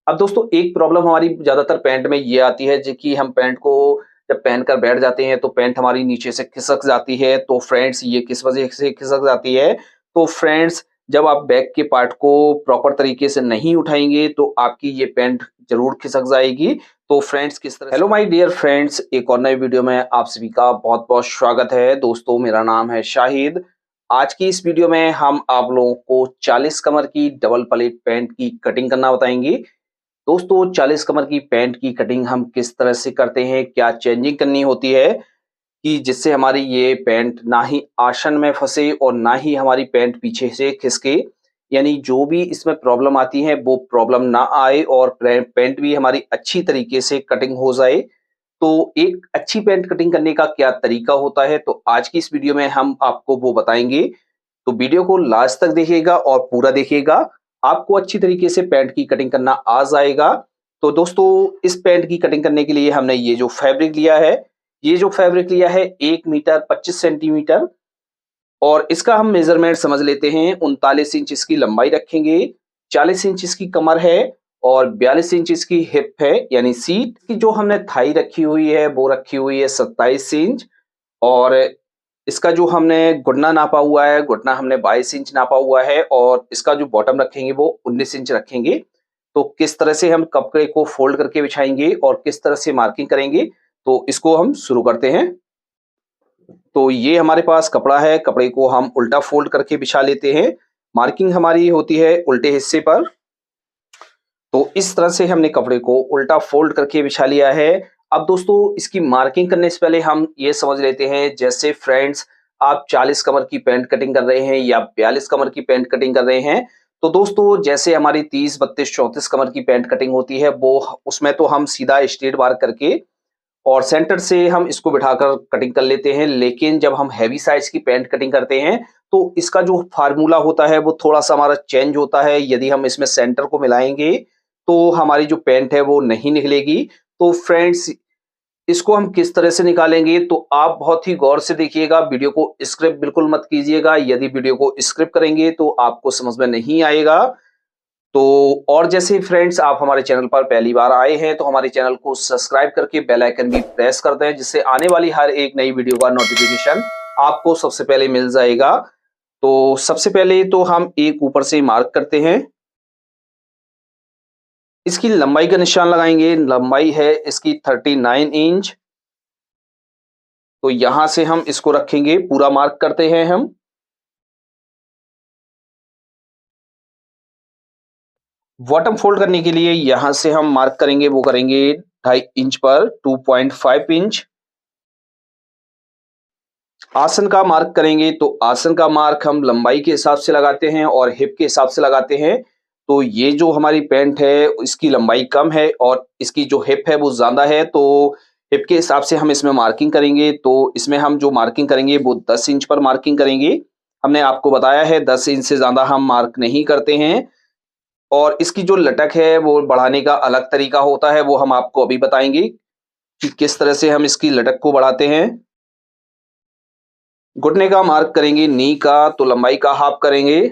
अब दोस्तों एक प्रॉब्लम हमारी ज़्यादातर पैंट में ये आती है जी कि हम पैंट को जब पहनकर बैठ जाते हैं तो पैंट हमारी नीचे से खिसक जाती है। तो फ्रेंड्स ये किस वजह से खिसक जाती है? तो फ्रेंड्स जब आप बैक के पार्ट को प्रॉपर तरीके से नहीं उठाएँगे तो आपकी ये पैंट ज़रूर खिसक जाएगी। तो फ्रेंड्स किस तरह से हेलो माय डियर फ्रेंड्स, एक और नए वीडियो में आप सभी का बहुत-बहुत स्वागत है। दोस्तों मेरा नाम है शाहिद। आज की इस वीडियो में हम आप लोगों को 40 कमर की डबल प्लेट पैंट की कटिंग करना बताएँगे। दोस्तों 40 कमर की पैंट की कटिंग हम किस तरह से करते हैं, क्या चेंजिंग करनी होती है कि जिससे हमारी ये पैंट ना ही आसन में फंसे और ना ही हमारी पैंट पीछे से खिसके, यानी जो भी इसमें प्रॉब्लम आती है वो प्रॉब्लम ना आए और पैंट भी हमारी अच्छी तरीके से कटिंग हो जाए। तो एक अच्छी पैंट कटिंग करने का क्या तरीका होता है, तो आज की इस वीडियो में हम आपको वो बताएंगे। तो वीडियो को लास्ट तक देखिएगा और पूरा देखिएगा, आपको अच्छी तरीके से पैंट की कटिंग करना आ जाएगा। तो दोस्तों इस पैंट की कटिंग करने के लिए हमने ये जो फैब्रिक लिया है, ये जो फैब्रिक लिया है 1 मीटर 25 सेंटीमीटर और इसका हम मेजरमेंट समझ लेते हैं। 39 इंच इसकी लंबाई रखेंगे, 40 इंच इसकी कमर है और 42 इंच इसकी हिप है, यानी सीट की जो हमने थाई रखी हुई है वो रखी हुई है 27 इंच और इसका जो हमने घुटना नापा हुआ है, घुटना हमने 22 इंच नापा हुआ है और इसका जो बॉटम रखेंगे वो 19 इंच रखेंगे। तो किस तरह से हम कपड़े को फोल्ड करके बिछाएंगे और किस तरह से मार्किंग करेंगे, तो इसको हम शुरू करते हैं। तो ये हमारे पास कपड़ा है, कपड़े को हम उल्टा फोल्ड करके बिछा लेते हैं। मार्किंग हमारी होती है उल्टे हिस्से पर। तो इस तरह से हमने कपड़े को उल्टा फोल्ड करके बिछा लिया है। अब दोस्तों इसकी मार्किंग करने से पहले हम ये समझ लेते हैं, जैसे फ्रेंड्स आप 40 कमर की पैंट कटिंग कर रहे हैं या 42 कमर की पैंट कटिंग कर रहे हैं, तो दोस्तों जैसे हमारी 30, 32, 34 कमर की पैंट कटिंग होती है वो उसमें तो हम सीधा स्ट्रेट मार्क करके और सेंटर से हम इसको बिठाकर कटिंग कर लेते हैं। लेकिन जब हम हैवी साइज की पैंट कटिंग करते हैं तो इसका जो फार्मूला होता है वो थोड़ा सा हमारा चेंज होता है। यदि हम इसमें सेंटर को मिलाएंगे तो हमारी जो पैंट है वो नहीं निकलेगी। तो फ्रेंड्स इसको हम किस तरह से निकालेंगे, तो आप बहुत ही गौर से देखिएगा, वीडियो को स्क्रिप्ट बिल्कुल मत कीजिएगा। यदि वीडियो को स्क्रिप्ट करेंगे तो आपको समझ में नहीं आएगा। तो और जैसे फ्रेंड्स आप हमारे चैनल पर पहली बार आए हैं तो हमारे चैनल को सब्सक्राइब करके बेल आइकन भी प्रेस कर दें, जिससे आने वाली हर एक नई वीडियो का नोटिफिकेशन आपको सबसे पहले मिल जाएगा। तो सबसे पहले तो हम एक ऊपर से मार्क करते हैं, इसकी लंबाई का निशान लगाएंगे। लंबाई है इसकी 39 इंच। तो यहां से हम इसको रखेंगे, पूरा मार्क करते हैं हम। बॉटम फोल्ड करने के लिए यहां से हम मार्क करेंगे, वो करेंगे 2.5 इंच पर 2.5 इंच। आसन का मार्क करेंगे तो आसन का मार्क हम लंबाई के हिसाब से लगाते हैं और हिप के हिसाब से लगाते हैं। तो ये जो हमारी पैंट है इसकी लंबाई कम है और इसकी जो हिप है वो ज्यादा है, तो हिप के हिसाब से हम इसमें मार्किंग करेंगे। तो इसमें हम जो मार्किंग करेंगे वो 10 इंच पर मार्किंग करेंगे। हमने आपको बताया है 10 इंच से ज्यादा हम मार्क नहीं करते हैं। और इसकी जो लटक है वो बढ़ाने का अलग तरीका होता है, वो हम आपको अभी बताएंगे कि किस तरह से हम इसकी लटक को बढ़ाते हैं। घुटने का मार्क करेंगे, नी का तो लंबाई का हाफ करेंगे,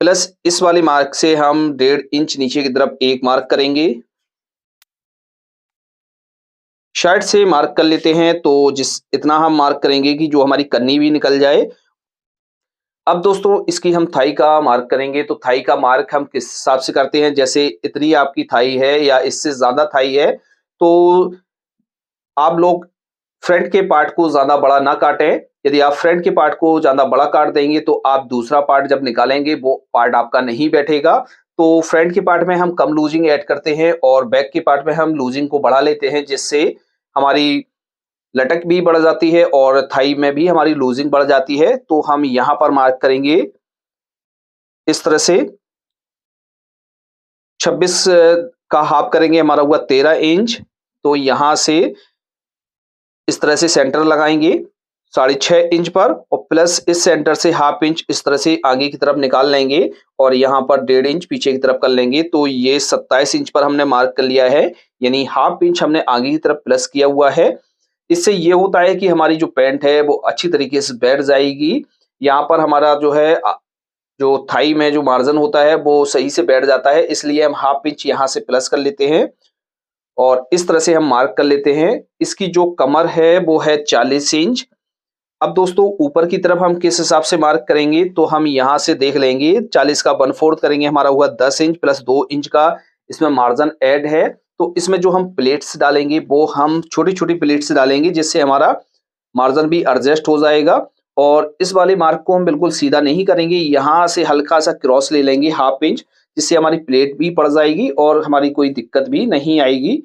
प्लस इस वाले मार्क से हम 1.5 इंच नीचे की तरफ एक मार्क करेंगे। शर्ट से मार्क कर लेते हैं, तो जिस इतना हम मार्क करेंगे कि जो हमारी कन्नी भी निकल जाए। अब दोस्तों इसकी हम थाई का मार्क करेंगे, तो थाई का मार्क हम किस हिसाब से करते हैं, जैसे इतनी आपकी थाई है या इससे ज्यादा थाई है तो आप लोग फ्रंट के पार्ट को ज्यादा बड़ा ना काटें। यदि आप फ्रंट के पार्ट को ज्यादा बड़ा काट देंगे तो आप दूसरा पार्ट जब निकालेंगे वो पार्ट आपका नहीं बैठेगा। तो फ्रंट के पार्ट में हम कम लूजिंग ऐड करते हैं और बैक के पार्ट में हम लूजिंग को बढ़ा लेते हैं, जिससे हमारी लटक भी बढ़ जाती है और थाई में भी हमारी लूजिंग बढ़ जाती है। तो हम यहाँ पर मार्क करेंगे इस तरह से 26 का हाफ करेंगे, हमारा हुआ 13 इंच। तो यहाँ से इस तरह से सेंटर लगाएंगे 6.5 इंच पर और प्लस इस सेंटर से हाफ इंच इस तरह से आगे की तरफ निकाल लेंगे और यहाँ पर 1.5 इंच पीछे की तरफ कर लेंगे। तो ये 27 इंच पर हमने मार्क कर लिया है, यानी हाफ इंच हमने आगे की तरफ प्लस किया हुआ है। इससे ये होता है कि हमारी जो पैंट है वो अच्छी तरीके से बैठ जाएगी। यहाँ पर हमारा जो है जो थाई में जो मार्जिन होता है वो सही से बैठ जाता है, इसलिए हम हाफ इंच यहाँ से प्लस कर लेते हैं और इस तरह से हम मार्क कर लेते हैं। इसकी जो कमर है वो है 40 इंच। अब दोस्तों ऊपर की तरफ हम किस हिसाब से मार्क करेंगे, तो हम यहाँ से देख लेंगे 40 का 1/4 करेंगे, हमारा हुआ 10 इंच प्लस 2 इंच का इसमें मार्जिन ऐड है। तो इसमें जो हम प्लेट्स डालेंगे वो हम छोटी-छोटी प्लेट्स डालेंगे, जिससे हमारा मार्जिन भी एडजस्ट हो जाएगा। और इस वाले मार्क को हम बिल्कुल सीधा नहीं करेंगे, यहाँ से हल्का सा क्रॉस ले लेंगे हाफ इंच, जिससे हमारी प्लेट भी पड़ जाएगी और हमारी कोई दिक्कत भी नहीं आएगी।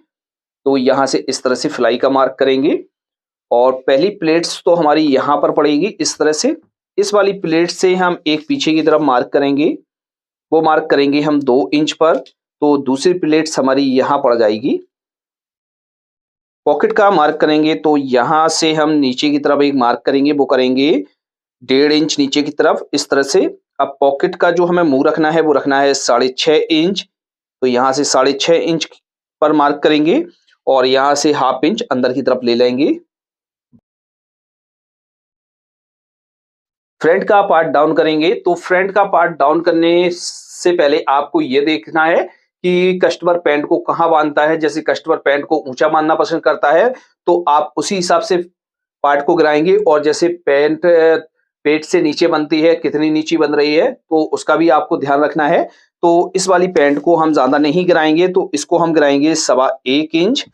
तो यहाँ से इस तरह से फ्लाई का मार्क करेंगे और पहली प्लेट्स तो हमारी यहाँ पर पड़ेगी इस तरह से। इस वाली प्लेट से हम एक पीछे की तरफ मार्क करेंगे, वो मार्क करेंगे हम 2 इंच पर, तो दूसरी प्लेट्स हमारी यहाँ पड़ जाएगी। पॉकेट का मार्क करेंगे तो यहाँ से हम नीचे की तरफ एक मार्क करेंगे, वो करेंगे 1.5 इंच नीचे की तरफ इस तरह से। अब पॉकेट का जो हमें मुंह रखना है वो रखना है 6.5 इंच, तो यहाँ से 6.5 इंच पर मार्क करेंगे और यहाँ से हाफ इंच अंदर की तरफ ले लेंगे। फ्रंट का पार्ट डाउन करेंगे, तो फ्रंट का पार्ट डाउन करने से पहले आपको ये देखना है कि कस्टमर पैंट को कहाँ बांधता है। जैसे कस्टमर पैंट को ऊंचा बांधना पसंद करता है तो आप उसी हिसाब से पार्ट को गिराएंगे, और जैसे पैंट पेट से नीचे बनती है, कितनी नीचे बन रही है तो उसका भी आपको ध्यान रखना है। तो इस वाली पैंट को हम ज्यादा नहीं गिराएंगे, तो इसको हम गिराएंगे 1.25 इंच।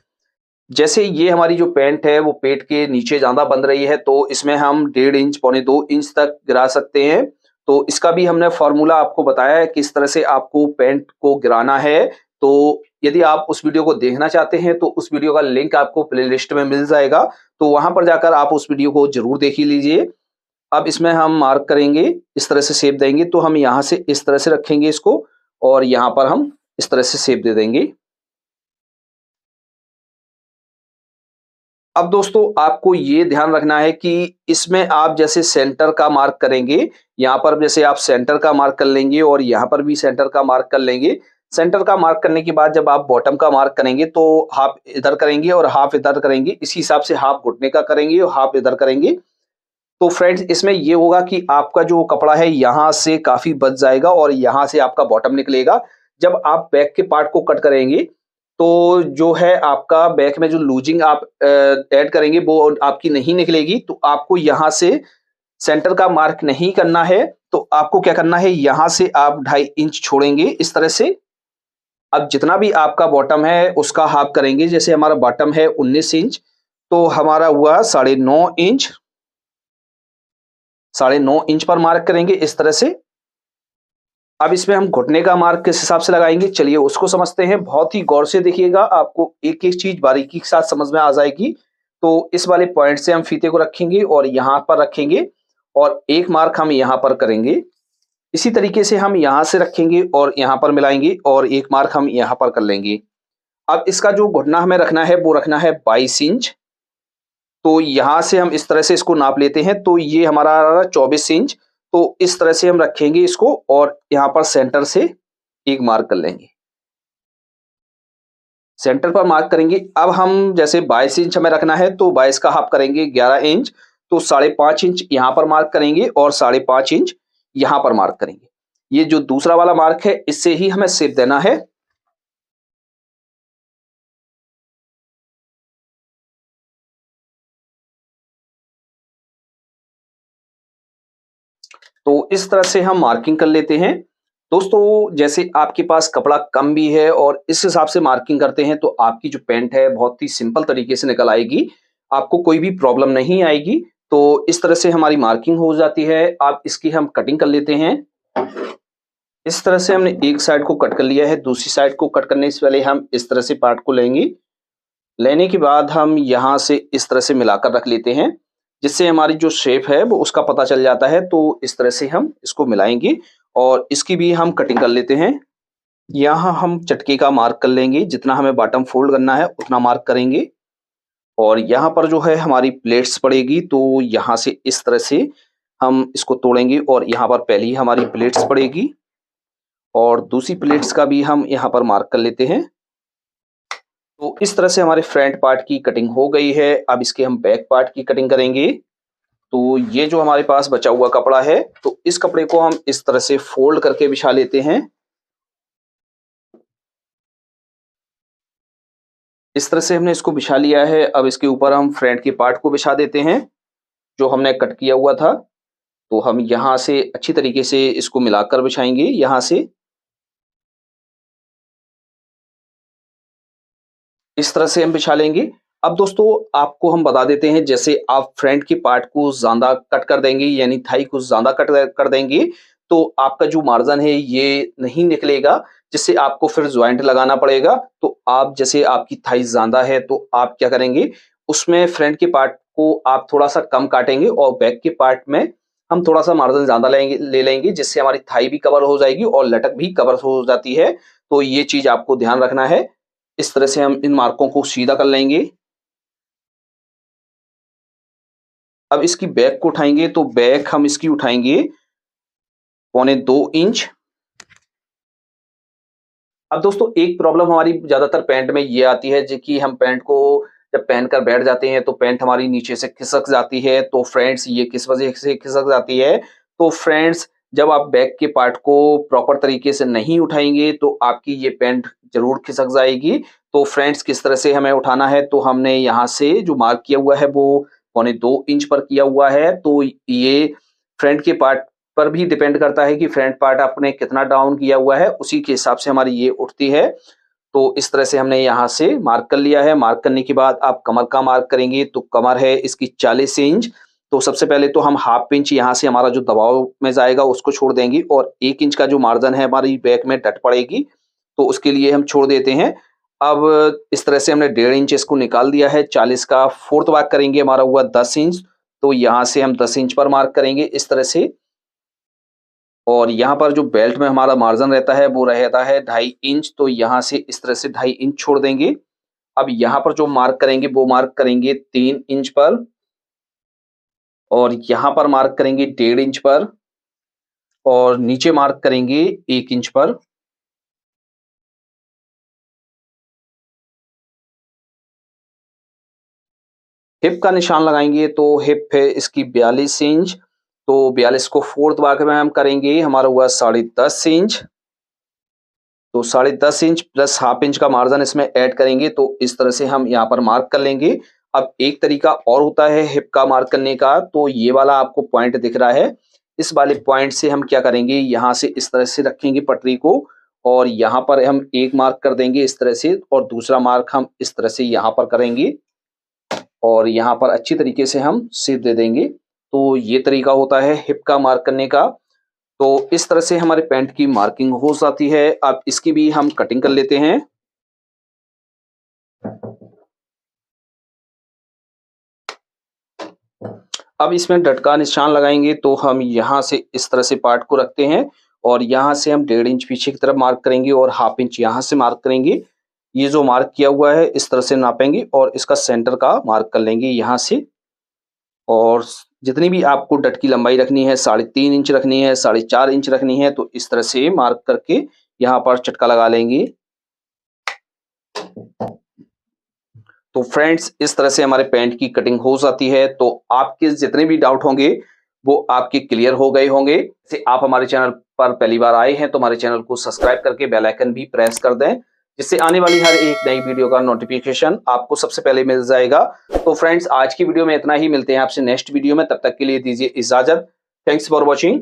जैसे ये हमारी जो पैंट है वो पेट के नीचे ज्यादा बन रही है, तो इसमें हम 1.5 इंच पौने 2 इंच तक गिरा सकते हैं। तो इसका भी हमने फॉर्मूला आपको बताया है किस तरह से आपको पैंट को गिराना है। तो यदि आप उस वीडियो को देखना चाहते हैं तो उस वीडियो का लिंक आपको प्लेलिस्ट में मिल जाएगा, तो वहां पर जाकर आप उस वीडियो को जरूर देख ही लीजिए। अब इसमें हम मार्क करेंगे, इस तरह से शेप देंगे, तो हम यहाँ से इस तरह से रखेंगे इसको और यहाँ पर हम इस तरह से शेप दे देंगे। अब दोस्तों आपको ये ध्यान रखना है कि इसमें आप जैसे सेंटर का मार्क करेंगे, यहाँ पर जैसे आप सेंटर का मार्क कर लेंगे और यहाँ पर भी सेंटर का मार्क कर लेंगे। सेंटर का मार्क करने के बाद जब आप बॉटम का मार्क करेंगे तो हाफ इधर करेंगे और हाफ इधर करेंगे, इसी हिसाब से हाफ घुटने का करेंगे और हाफ इधर करेंगे। तो फ्रेंड्स इसमें ये होगा कि आपका जो कपड़ा है यहाँ से काफी बच जाएगा और यहाँ से आपका बॉटम निकलेगा। जब आप बैक के पार्ट को कट करेंगे तो जो है आपका बैक में जो लूजिंग आप ऐड करेंगे वो आपकी नहीं निकलेगी। तो आपको यहाँ से सेंटर का मार्क नहीं करना है, तो आपको क्या करना है, यहाँ से आप 2.5 इंच छोड़ेंगे इस तरह से। अब जितना भी आपका बॉटम है उसका हाफ करेंगे। जैसे हमारा बॉटम है 19 इंच, तो हमारा हुआ 9.5 इंच, 9.5 इंच पर मार्क करेंगे इस तरह से। अब इसमें हम घुटने का मार्क किस हिसाब से लगाएंगे, चलिए उसको समझते हैं। बहुत ही गौर से देखिएगा, आपको एक एक चीज बारीकी के साथ समझ में आ जाएगी। तो इस वाले पॉइंट से हम फीते को रखेंगे और यहाँ पर रखेंगे और एक मार्क हम यहाँ पर करेंगे। इसी तरीके से हम यहाँ से रखेंगे और यहाँ पर मिलाएंगे और एक मार्क हम यहाँ पर कर लेंगे। अब इसका जो घुटना हमें रखना है वो रखना है 22 इंच। तो यहाँ से हम इस तरह से इसको नाप लेते हैं, तो ये हमारा 24 इंच। तो इस तरह से हम रखेंगे इसको और यहाँ पर सेंटर से एक मार्क कर लेंगे। सेंटर पर मार्क करेंगे। अब हम जैसे 22 इंच हमें रखना है तो 22 का हाफ करेंगे 11 इंच, तो 5.5 इंच यहाँ पर मार्क करेंगे और 5.5 इंच यहाँ पर मार्क करेंगे। ये जो दूसरा वाला मार्क है इससे ही हमें शेप देना है। तो इस तरह से हम मार्किंग कर लेते हैं। दोस्तों जैसे आपके पास कपड़ा कम भी है और इस हिसाब से मार्किंग करते हैं तो आपकी जो पैंट है बहुत ही सिंपल तरीके से निकल आएगी, आपको कोई भी प्रॉब्लम नहीं आएगी। तो इस तरह से हमारी मार्किंग हो जाती है। अब इसकी हम कटिंग कर लेते हैं। इस तरह से हमने एक साइड को कट कर लिया है, दूसरी साइड को कट करने से पहले हम इस तरह से पार्ट को लेंगे। लेने के बाद हम यहाँ से इस तरह से मिलाकर रख लेते हैं, जिससे हमारी जो शेप है वो उसका पता चल जाता है। तो इस तरह से हम इसको मिलाएंगे और इसकी भी हम कटिंग कर लेते हैं। यहाँ हम चटके का मार्क कर लेंगे, जितना हमें बॉटम फोल्ड करना है उतना मार्क करेंगे। और यहाँ पर जो है हमारी प्लेट्स पड़ेगी, तो यहाँ से इस तरह से हम इसको तोड़ेंगे और यहाँ पर पहली हमारी प्लेट्स पड़ेगी और दूसरी प्लेट्स का भी हम यहाँ पर मार्क कर लेते हैं। तो इस तरह से हमारे फ्रंट पार्ट की कटिंग हो गई है। अब इसके हम बैक पार्ट की कटिंग करेंगे। तो ये जो हमारे पास बचा हुआ कपड़ा है, तो इस कपड़े को हम इस तरह से फोल्ड करके बिछा लेते हैं। इस तरह से हमने इसको बिछा लिया है। अब इसके ऊपर हम फ्रंट के पार्ट को बिछा देते हैं, जो हमने कट किया हुआ था। तो हम यहाँ से अच्छी तरीके से इसको मिलाकर बिछाएंगे यहाँ से। इस तरह से हम बिछा लेंगे। अब दोस्तों आपको हम बता देते हैं, जैसे आप फ्रंट के पार्ट को ज़्यादा कट कर देंगे, यानी थाई को ज़्यादा कट कर देंगे, तो आपका जो मार्जिन है ये नहीं निकलेगा, जिससे आपको फिर जॉइंट लगाना पड़ेगा। तो आप जैसे आपकी थाई ज़्यादा है तो आप क्या करेंगे, उसमें फ्रंट के पार्ट को आप थोड़ा-सा कम काटेंगे और बैक के पार्ट में हम थोड़ा-सा मार्जिन ज़्यादा ले लेंगे, जिससे हमारी थाई भी कवर हो जाएगी और लटक भी कवर हो जाती है। तो ये चीज़ आपको ध्यान रखना है। इस तरह से हम इन मार्कों को सीधा कर लेंगे। अब इसकी बैक को उठाएंगे, तो बैक हम इसकी उठाएंगे 2.25 इंच। अब दोस्तों एक प्रॉब्लम हमारी ज्यादातर पैंट में ये आती है कि हम पैंट को जब पहनकर बैठ जाते हैं तो पैंट हमारी नीचे से खिसक जाती है। तो फ्रेंड्स ये किस वजह से खिसक जाती है, तो फ्रेंड्स जब आप बैक के पार्ट को प्रॉपर तरीके से नहीं उठाएंगे तो आपकी ये पैंट जरूर खिसक जाएगी। तो फ्रेंड्स किस तरह से हमें उठाना है, तो हमने यहाँ से जो मार्क किया हुआ है वो 2.25 इंच पर किया हुआ है। तो ये फ्रंट के पार्ट पर भी डिपेंड करता है कि फ्रंट पार्ट आपने कितना डाउन किया हुआ है, उसी के हिसाब से हमारी ये उठती है। तो इस तरह से हमने यहाँ से मार्क कर लिया है। मार्क करने के बाद आप कमर का मार्क करेंगे, तो कमर है इसकी 40 इंच। तो सबसे पहले तो हम हाफ इंच यहाँ से हमारा जो दबाव में जाएगा उसको छोड़ देंगे, और 1 इंच का जो मार्जिन है हमारी बैक में डट पड़ेगी, तो उसके लिए हम छोड़ देते हैं। अब इस तरह से हमने 1.5 इंच इसको निकाल दिया है। 40 का फोर्थ भाग करेंगे, हमारा हुआ 10 इंच। तो यहाँ से हम 10 इंच पर मार्क करेंगे इस तरह से। और यहाँ पर जो बेल्ट में हमारा मार्जिन रहता है वो रहता है 2.5 इंच। तो यहाँ से इस तरह से 2.5 इंच छोड़ देंगे। अब यहाँ पर जो मार्क करेंगे वो मार्क करेंगे 3 इंच पर, और यहाँ पर मार्क करेंगे 1.5 इंच पर, और नीचे मार्क करेंगे 1 इंच पर। हिप का निशान लगाएंगे, तो हिप है इसकी 42 इंच। तो 42 को फोर्थ भाग में हम करेंगे, हमारा हुआ 10.5 इंच। तो 10.5 इंच प्लस हाफ इंच का मार्जिन इसमें ऐड करेंगे, तो इस तरह से हम यहाँ पर मार्क कर लेंगे। अब एक तरीका और होता है हिप का मार्क करने का, तो ये वाला आपको पॉइंट दिख रहा है, इस वाले पॉइंट से हम क्या करेंगे, यहाँ से इस तरह से रखेंगे पटरी को, और यहाँ पर हम एक मार्क कर देंगे इस तरह से, और दूसरा मार्क हम इस तरह से यहाँ पर करेंगे, और यहाँ पर अच्छी तरीके से हम शेप दे देंगे। तो ये तरीका होता है हिप का मार्क करने का। तो इस तरह से हमारे पैंट की मार्किंग हो जाती है। अब इसकी भी हम कटिंग कर लेते हैं। अब इसमें डट का निशान लगाएंगे, तो हम यहाँ से इस तरह से पार्ट को रखते हैं, और यहाँ से हम 1.5 इंच पीछे की तरफ मार्क करेंगे, और हाफ इंच यहाँ से मार्क करेंगे। ये जो मार्क किया हुआ है इस तरह से नापेंगे, और इसका सेंटर का मार्क कर लेंगे यहाँ से। और जितनी भी आपको डट की लंबाई रखनी है, 3.5 इंच रखनी है, 4.5 इंच रखनी है, तो इस तरह से मार्क करके यहाँ पर चटका लगा लेंगे। तो फ्रेंड्स इस तरह से हमारे पैंट की कटिंग हो जाती है। तो आपके जितने भी डाउट होंगे वो आपके क्लियर हो गए होंगे। जैसे आप हमारे चैनल पर पहली बार आए हैं तो हमारे चैनल को सब्सक्राइब करके बेल आइकन भी प्रेस कर दें, जिससे आने वाली हर एक नई वीडियो का नोटिफिकेशन आपको सबसे पहले मिल जाएगा। तो फ्रेंड्स आज की वीडियो में इतना ही, मिलते हैं आपसे नेक्स्ट वीडियो में, तब तक के लिए दीजिए इजाजत। Thanks for watching.